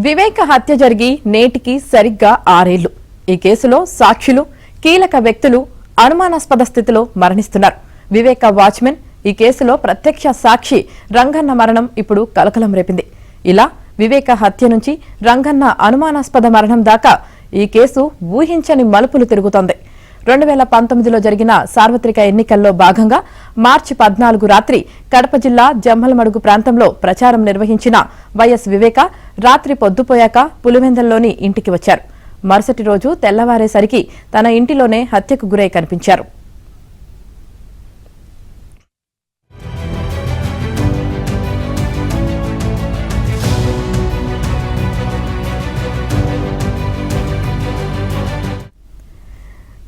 వివేక హత్య జరిగి నేటికి సరిగ్గా 6 ఏళ్లు. ఈ కేసులో సాక్షులు, కీలక వ్యక్తులు అనుమానాస్పద స్థితిలో మరణిస్తున్నారు. వివేక వాచ్మెన్ ఈ కేసులో ప్రత్యక్ష సాక్షి రంగన్న మరణం ఇప్పుడు కలకలం రేపింది. ఇలా వివేక హత్య నుంచి రంగన్న అనుమానాస్పద మరణం దాకా ఈ కేసు ఊహించని మలుపులు తిరుగుతోంది. 2019లో జరిగిన సార్వత్రిక ఎన్నికల్లో భాగంగా మార్చి 14 రాత్రి కడప జిల్లా జమ్మలమడుగు ప్రాంతంలో ప్రచారం నిర్వహించిన వైఎస్ వివేక రాత్రి పొద్దుపోయాక పులివెందల్లోని ఇంటికి వచ్చారు. మరుసటి రోజు తెల్లవారేసరికి తన ఇంటిలోనే హత్యకు గురై కనిపించారు.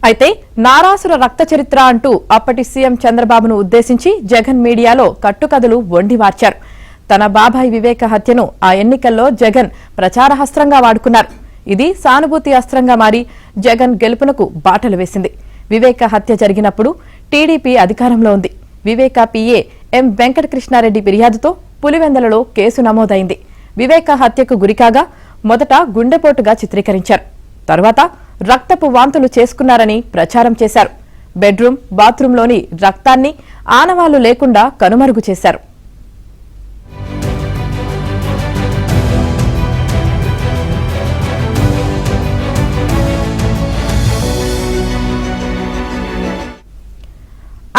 అయితే నారాసుర రక్త చరిత్ర అంటూ అప్పటి సీఎం చంద్రబాబును ఉద్దేశించి జగన్ మీడియాలో కట్టుకథలు వండివార్చారు. తన బాబాయ్ వివేక హత్యను ఆ ఎన్నికల్లో జగన్ ప్రచారహస్త్రంగా వాడుకున్నారు. ఇది సానుభూతి అస్త్రంగా మారి జగన్ గెలుపునకు బాటలు వేసింది. వివేక హత్య జరిగినప్పుడు టీడీపీ అధికారంలో ఉంది. వివేక పీఏ ఎం వెంకటకృష్ణారెడ్డి ఫిర్యాదుతో పులివెందలలో కేసు నమోదైంది. వివేక హత్యకు గురికాగా మొదట గుండెపోటుగా చిత్రీకరించారు. తర్వాత రక్తపు వాంతులు చేసుకున్నారని ప్రచారం చేశారు. బెడ్రూమ్, బాత్రూంలోని రక్తాన్ని ఆనవాళ్లు లేకుండా కనుమరుగు చేశారు.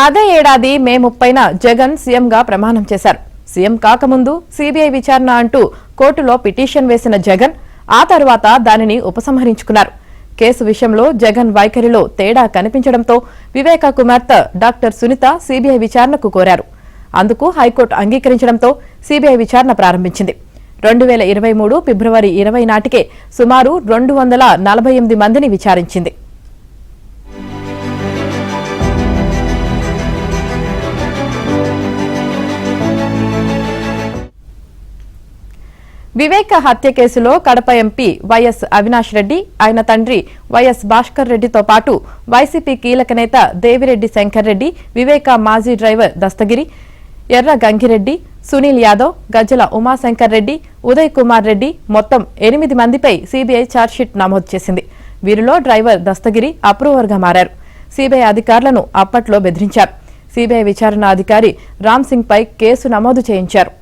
అదే ఏడాది మే 30న జగన్ సీఎంగా ప్రమాణం చేశారు. సీఎం కాకముందు సీబీఐ విచారణ అంటూ కోర్టులో పిటిషన్ వేసిన జగన్ ఆ తర్వాత దానిని ఉపసంహరించుకున్నారు. కేసు విషయంలో జగన్ వైఖరిలో తేడా కనిపించడంతో వివేక కుమార్తె డాక్టర్ సునీత సీబీఐ విచారణకు కోరారు. అందుకు హైకోర్టు అంగీకరించడంతో సీబీఐ విచారణ ప్రారంభించింది. 2023 ఫిబ్రవరి 20 నాటికే సుమారు 248 మందిని విచారించింది. వివేక హత్య కేసులో కడప ఎంపీ వైఎస్ అవినాష్ రెడ్డి, ఆయన తండ్రి వైఎస్ భాస్కర్ రెడ్డితో పాటు వైసీపీ కీలక నేత దేవిరెడ్డి శంకర్ రెడ్డి, వివేక మాజీ డ్రైవర్ దస్తగిరి, ఎర్ర గంగిరెడ్డి, సునీల్ యాదవ్, గజ్జల ఉమాశంకర్ రెడ్డి, ఉదయ్ కుమార్ రెడ్డి మొత్తం 8 మందిపై సీబీఐ ఛార్జ్షీట్ నమోదు చేసింది. వీరిలో డ్రైవర్ దస్తగిరి అప్రూవర్గా మారారు. సీబీఐ అధికారులను అప్పట్లో బెదిరించారు. సీబీఐ విచారణ అధికారి రామ్ సింగ్ పై కేసు నమోదు చేయించారు.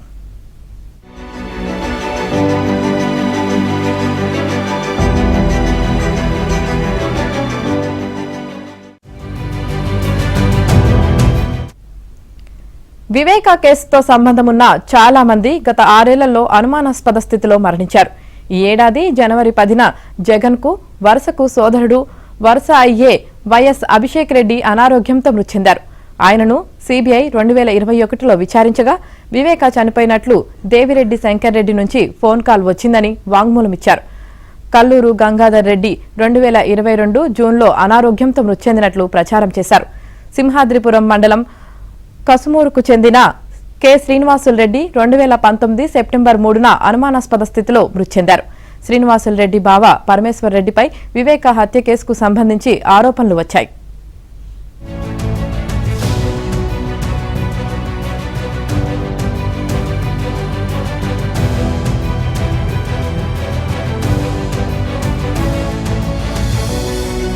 వివేక కేసుతో సంబంధమున్న చాలా మంది గత 6 ఏళ్లలో అనుమానాస్పద స్థితిలో మరణించారు. ఈ ఏడాది జనవరి 10న జగన్ కు వరుసకు సోదరుడు వరుస అయ్యే వైఎస్ అభిషేక్ రెడ్డి అనారోగ్యంతో మృతి చెందారు. ఆయనను సీబీఐ 2021లో విచారించగా వివేక చనిపోయినట్లు దేవిరెడ్డి శంకర్ రెడ్డి నుంచి ఫోన్ కాల్ వచ్చిందని వాంగ్మూలమిచ్చారు. కల్లూరు గంగాధర్ రెడ్డి 2022 జూన్లో అనారోగ్యంతో మృతి చెందినట్లు ప్రచారం చేశారు. సింహాద్రిపురం మండలం కసుమూరుకు చెందిన కె శ్రీనివాసులు రెడ్డి 2019 సెప్టెంబర్ 3న అనుమానాస్పద స్థితిలో మృతి చెందారు. శ్రీనివాసులు రెడ్డి బావ పరమేశ్వర్ రెడ్డిపై వివేక హత్య కేసుకు సంబంధించి ఆరోపణలు వచ్చాయి.